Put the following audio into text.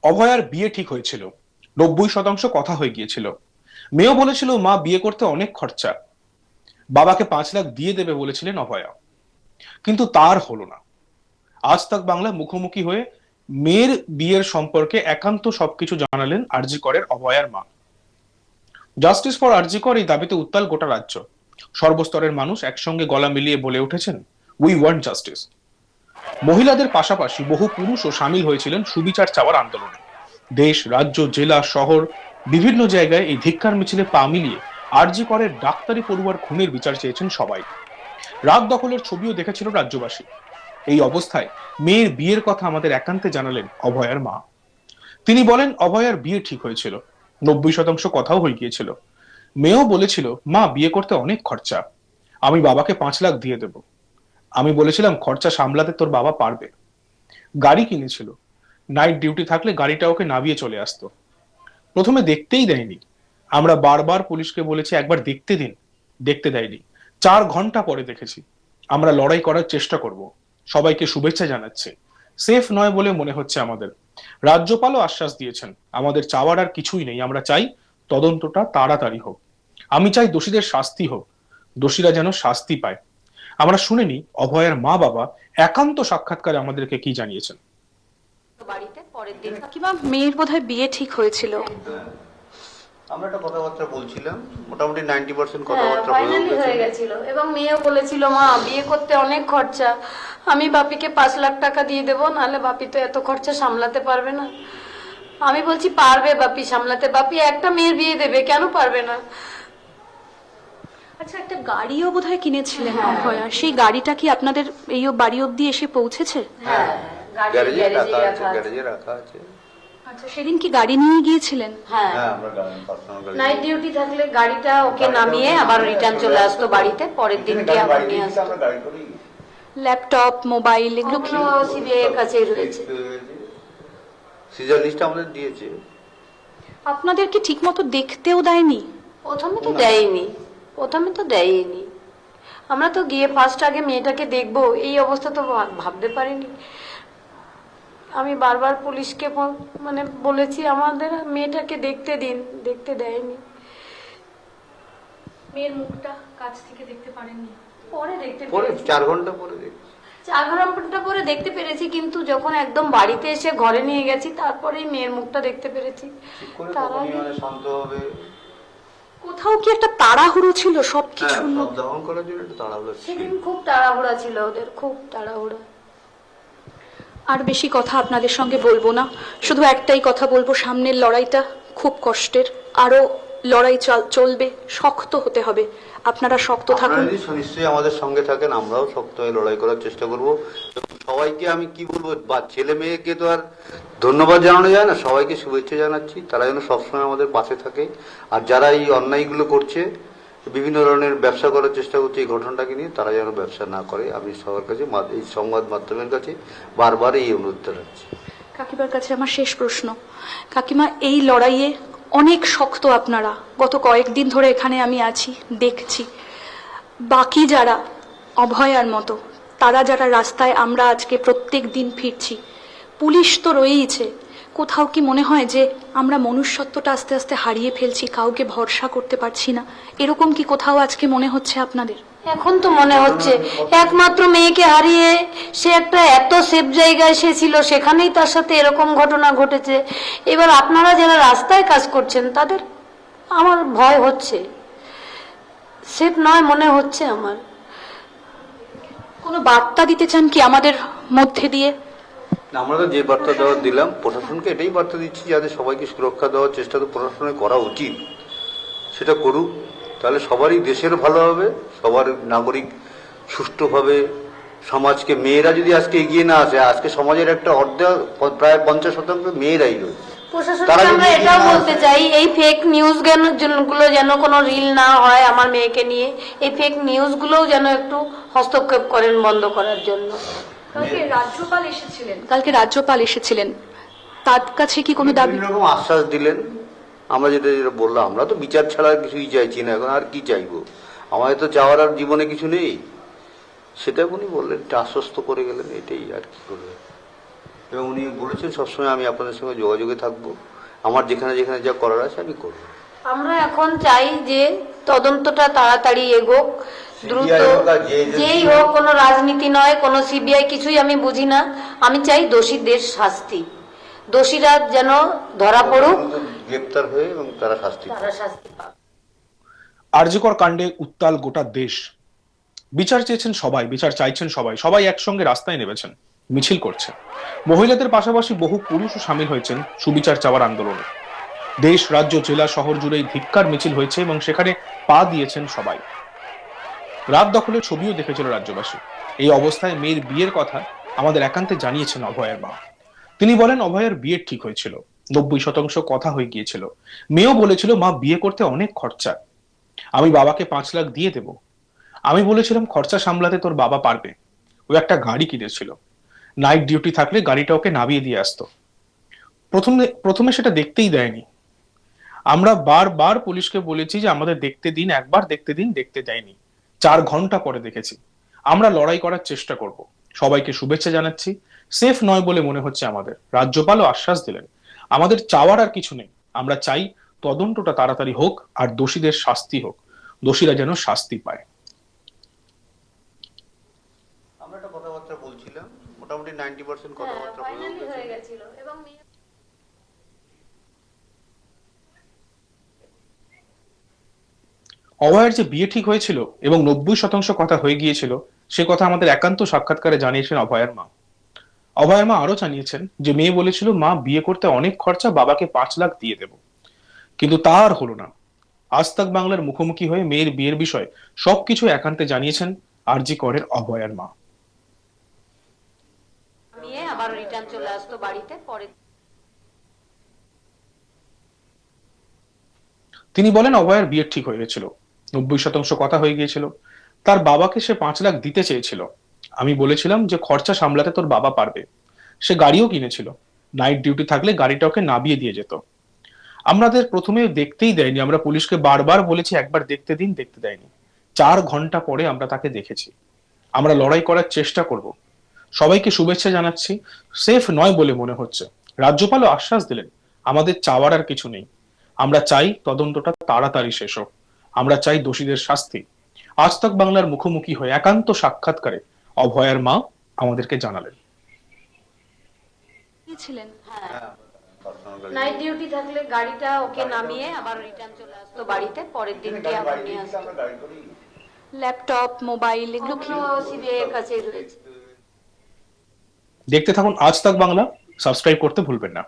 অভয়ার বিয়ে ঠিক হয়েছিল। 90% কথা হয়ে গিয়েছিল। মেয়েও বলেছিল মা বিয়ে করতে অনেক খরচা, বাবাকে 5 লাখ দিয়ে দেবে বলেছিলেন অভয়া। কিন্তু তার হলো না। আজ তাক বাংলা মুখোমুখি হয়ে মেয়ের বিয়ের সম্পর্কে একান্ত সবকিছু জানালেন আরজি করের অভয়ার মা। জাস্টিস ফর আরজি কর এই দাবিতে উত্তাল গোটা রাজ্য। সর্বস্তরের মানুষ একসঙ্গে গলা মিলিয়ে বলে উঠেছেন, উই ওয়ান্ট জাস্টিস। মহিলাদের পাশাপাশি বহু পুরুষও সামিল হয়েছিলেন সুবিচার চাওয়ার আন্দোলনে। দেশ, রাজ্য, জেলা, শহর বিভিন্ন জায়গায় এই ধিক্কার মিছিলে পা মিলিয়ে আরজি করের ডাক্তারি পড়ুয়ার খুনের বিচার চেয়েছেন সবাই। রাত দখলের ছবিও দেখেছিল রাজ্যবাসী। এই অবস্থায় মেয়ের বিয়ের কথা আমাদের একান্তে জানালেন অভয়ার মা। তিনি বলেন, অভয়ার বিয়ে ঠিক হয়েছিল, 90% কথাও হয়ে গিয়েছিল। মেয়েও বলেছিল মা বিয়ে করতে অনেক খরচা, আমি বাবাকে 5 লাখ দিয়ে দেব। আমি বলেছিলাম খরচা সামলাতে তোর বাবা পারবে। গাড়ি কিনেছিল, নাইট ডিউটি থাকলে গাড়িটা ওকে নামিয়ে চলে আসতো। প্রথমে দেখতেই দেয়নি। আমরা বারবার পুলিশকে বলেছি একবার দেখতে দিন, দেখতে দেয়নি। 4 ঘন্টা পরে দেখেছি। আমরা লড়াই করার চেষ্টা করব। সবাইকে শুভেচ্ছা জানাচ্ছে। সেফ নয় বলে মনে হচ্ছে আমাদের। রাজ্যপালও আশ্বাস দিয়েছেন, আমাদের চাওয়ার আর কিছুই নেই, আমরা চাই তদন্তটা তাড়াতাড়ি হোক। আমি চাই দোষীদের শাস্তি হোক, দোষীরা যেন শাস্তি পায়। আমরা শুনিনি অভয়ের মা বাবা একান্ত সাক্ষাৎকারে আমাদেরকে কি জানিয়েছেন। বাড়িতে পরের দিন কিংবা মেয়ের বোধহয় বিয়ে ঠিক হয়েছিল। আমরা একটা কথাবার্তা বলছিলাম, মোটামুটি 90% কথাবার্তা হয়ে গেছিল এবং মেয়েও বলেছিল মা বিয়ে করতে অনেক খরচা, আমি বাপিকে 5 লাখ টাকা দিয়ে দেবো, নাহলে বাপি তো এত খরচা সামলাতে পারবে না। আমি বলছি পারবে বাপি সামলাতে, বাপি একটা মেয়ের বিয়ে দেবে, কেন পারবে না। আচ্ছা, একটা গাড়িও বোধহয় কিনেছিলেন অভয়া, সেই গাড়িটা কি আপনাদের এই বাড়ি অবধি এসে পৌঁছেছে? হ্যাঁ, গ্যারেজে রাখা আছে। আচ্ছা, সেদিন কি গাড়ি নিয়ে গিয়েছিলেন? হ্যাঁ, আমরা পার্সোনাল গাড়ি, নাইট ডিউটি থাকলে গাড়িটা ওকে নামিয়ে আবার রিটার্ন চলে আসতো বাড়িতে, পরের দিনকে আবার নিয়ে আসতো। আমরা গাড়ি করি। ল্যাপটপ, মোবাইল এগুলো কি সিবিআই এর কাছেই রয়েছে। সিজার লিস্ট আমাদের দিয়েছে। আপনাদের কি ঠিকমতো দেখতেও দেয়নি? প্রথমে তো দেয়নি, প্রথমে তো দেয়নি। আমরা তো গিয়ে ফার্স্ট আগে মেয়েটাকে দেখবো এই অবস্থা তো ভাবতে পারিনি। আমি বারবার পুলিশকে মানে বলেছি আমাদের মেয়েটাকে দেখতে দিন, দেখতে দেয়নি। মেয়ের মুখটা কাছ থেকে দেখতে পারেননি? পরে দেখতে পরে পেরেছি, 4 ঘন্টা পরে দেখি। 4 ঘন্টা পরে দেখতে পেরেছি, কিন্তু যখন একদম বাড়িতে এসে ঘরে নিয়ে গেছি তারপরেই মেয়ের মুখটা দেখতে পেরেছি। ঠিক করে তার তখনই আগে মানে শান্ত হবে। কোথাও কি একটা তাড়াহুড়ো ছিল সবকিছু? হ্যাঁ, সব দহন করার জন্য একটা তাড়াহুড়ো ছিল। সেদিন খুব তাড়াহুড়া ছিল ওদের, খুব তাড়াহুড়া। আর বেশি কথা আপনাদের সঙ্গে বলবো না, শুধু একটাই কথা বলবো, সামনের লড়াইটা খুব কষ্টের, আরো লড়াই চলবে, শক্ত হতে হবে। আপনারা শক্ত থাকুন। আপনারা যদি নিশ্চয়ই আমাদের সঙ্গে থাকেন, আমরাও শক্ত হয়ে লড়াই করার চেষ্টা করব। সবাইকে আমি কি বলবো, বা ছেলে মেয়েকে তো আর ধন্যবাদ জানানো যায় না, সবাইকে শুভেচ্ছা জানাচ্ছি, তারা যেন সবসময় আমাদের পাশে থাকে। আর যারা এই অন্যায়গুলো করছে, বিভিন্ন ধরনের ব্যবসা করার চেষ্টা করছে এই ঘটনাটাকে নিয়ে, তারা যেন ব্যবসা না করে, আমি সবার কাছে এই সংবাদ মাধ্যমের কাছে বারবার এই অনুরোধটা রাখছি। কাকিমার কাছে আমার শেষ প্রশ্ন। কাকিমা, এই লড়াইয়ে অনেক শক্ত আপনারা, গত কয়েকদিন ধরে এখানে আমি আছি, দেখছি। বাকি যারা অভয়ার মতো, তারা যারা রাস্তায়, আমরা আজকে প্রত্যেক দিন ফিরছি, পুলিশ তো রয়েইছে, কোথাও কি মনে হয় যে আমরা মনুষ্যত্বটা আস্তে আস্তে হারিয়ে ফেলছি, কাউকে ভরসা করতে পারছি না? এরকম কি কোথাও আজকে মনে হচ্ছে আপনাদের? এখন তো মনে হচ্ছে একমাত্র মেয়েকে হারিয়ে সে একটা এত সেফ জায়গায় সে ছিল, সেখানেই তার সাথে এরকম ঘটনা ঘটেছে। এবার আপনারা যারা রাস্তায় কাজ করছেন তাদের আমার ভয় হচ্ছে, সেফ নয় মনে হচ্ছে আমার। কোনো বার্তা দিতে চান কি আমাদের মধ্যে দিয়ে? আমরা তো যে বার্তা দেওয়ার দিলাম, প্রশাসনকে এটাই বার্তা দিচ্ছি, যাতে সবাইকে সুরক্ষা দেওয়ার চেষ্টা তো প্রশাসনের করা উচিত, সেটা করুক। তাহলে সবারই দেশের ভালো হবে, সবার নাগরিক সুষ্ঠুভাবে সমাজকে, মেয়েরা যদি আজকে এগিয়ে না আসে, আজকে সমাজের একটা অর্ধেক প্রায় 50% মেয়েরাই রয়েছে। প্রশাসনকে আমরা এটাও বলতে চাই, এই ফেক নিউজ গুলো যেন কোনো রিল না হয় আমার মেয়েকে নিয়ে, এই ফেক নিউজ গুলোও যেন একটু হস্তক্ষেপ করেন বন্ধ করার জন্য। কালকে রাজ্যপাল এসেছিলেন, তার কাছে কি কোনো দাবি? বিভিন্ন রকম আশ্বাস দিলেন। আমরা যেটা যেটা বললাম, আমরা তো বিচার ছাড়া আর কিছুই চাইছি না, এখন আর কি চাইবো, আমাদের তো চাওয়ার আর জীবনে কিছু নেই। সেটা উনি বললেন, আশ্বস্ত করে গেলেন, এটাই আর কি করবে। এবং উনি বলেছেন সবসময় আমি আপনাদের সঙ্গে যোগাযোগে থাকবো, আমার যেখানে যেখানে যা করার আছে আমি করবো। আমরা এখন চাই যে তদন্তটা তাড়াতাড়ি এগোক, দ্রুত, CBI হোক আর যে agency যেই হোক, কোনো রাজনীতি নয়, কোনো সিবিআই, কিছুই আমি বুঝি না। আমি চাই দোষীদের শাস্তি, দোষীরা যেন ধরা পড়ুক, গ্রেপ্তার হয়ে এবং তারা শাস্তি পায়। তারা শাস্তি পাক। আরজিকর কাণ্ডে উত্তাল গোটা দেশ। বিচার চেয়েছেন সবাই, বিচার চাইছেন সবাই, সবাই একসঙ্গে রাস্তায় নেমেছেন, মিছিল করছে। মহিলাদের পাশাপাশি বহু পুরুষও সামিল হয়েছেন সুবিচার চাওয়ার আন্দোলনে। দেশ, রাজ্য, জেলা, শহর জুড়েই ধিক্কার মিছিল হয়েছে এবং সেখানে পা দিয়েছেন সবাই। রাত দখলের ছবিও দেখেছিল রাজ্যবাসী। এই অবস্থায় মেয়ের বিয়ের কথা আমাদের একান্তে জানিয়েছেন অভয়ের মা। তিনি বলেন, অভয়ের বিয়ে ঠিক হয়েছিল, 90% কথা হয়ে গিয়েছিল। মেয়েও বলেছিল, মা বিয়ে করতে অনেক খরচা, আমি বাবাকে 5 লাখ দিয়ে দেব। আমি বলেছিলাম, খরচা সামলাতে তোর বাবা পারবে। ও একটা গাড়ি কিনেছিল, নাইট ডিউটি থাকলে গাড়িটা ওকে নামিয়ে দিয়ে আসতো। প্রথমে সেটা দেখতেই দেয়নি। আমরা বারবার পুলিশকে বলেছি যে আমাদের দেখতে দিন, একবার দেখতে দিন, দেখতে দেয়নি। 4 ঘন্টা পরে দেখেছি। আমরা লড়াই করার চেষ্টা করব, সবাইকে শুভেচ্ছা জানাচ্ছি। সেফ নয় বলে মনে হচ্ছে আমাদের। রাজ্যপালও আশ্বাস দিলেন, আমাদের চাওয়ার আর কিছু নেই, আমরা চাই তদন্তটা তাড়াতাড়ি হোক আর দোষীদের শাস্তি হোক, দোষীরা যেন শাস্তি পায়। আমরা একটা কথাবার্তা বলছিলাম, মোটামুটি 90% কথাবার্তা হয়ে গেছিল এবং অভয়ের যে বিয়ে ঠিক হয়েছিল এবং 90% কথা হয়ে গিয়েছিল, সে কথা আমাদের একান্ত সাক্ষাৎকারে জানিয়েছেন অভয়ের মা। অভয়ের মা আরো জানিয়েছেন যে মেয়ে বলেছিল, মা বিয়ে করতে অনেক খরচা, বাবাকে 5 লাখ দিয়ে দেব। কিন্তু তা আর হলো না। আজ তাক বাংলার মুখোমুখি হয়ে মেয়ের বিয়ের বিষয়ে সবকিছু একান্তে জানিয়েছেন আরজি করের অভয়ের মা। নিয়ে আবার রিটার্ন চলে আসতো বাড়িতে পরে। তিনি বলেন, অভয়ের বিয়ে ঠিক হয়ে গেছিল, 90% কথা হয়ে গিয়েছিল। তার বাবাকে সে 5 লাখ দিতে চেয়েছিল। আমি বলেছিলাম যে খরচা সামলাতে তোর বাবা পারবে। সে গাড়িও কিনেছিল, নাইট ডিউটি থাকলে গাড়িটা ওকে নামিয়ে দিয়ে যেত। আমাদের প্রথমে দেখতেই দেয়নি, আমরা পুলিশকে বারবার বলেছি একবার দেখতে দিন, দেখতে দেয়নি। 4 ঘন্টা পরে আমরা তাকে দেখেছি। আমরা লড়াই করার চেষ্টা করব, সবাইকে শুভেচ্ছা জানাচ্ছি। সেফ নয় বলে মনে হচ্ছে। রাজ্যপালও আশ্বাস দিলেন, আমাদের চাওয়ার আর কিছু নেই, আমরা চাই তদন্তটা তাড়াতাড়ি শেষ হোক, আমরা চাই দোষীদের শাস্তি। আজ তাক বাংলার মুখোমুখি হয়ে একান্ত সাক্ষাৎকারে অভয়ের মা আমাদেরকে জানালেন। ছিলেন নাইট ডিউটি থাকলে গাড়িটা ওকে নামিয়ে আবার রিটার্ন চলে আসতো বাড়িতে, পরের দিনকে আবার নিয়ে আসতো। ল্যাপটপ, মোবাইল, এগুলো কি সিবিআই এর কাছেই রয়েছে। দেখতে থাকুন আজ তাক বাংলা, সাবস্ক্রাইব করতে ভুলবেন না।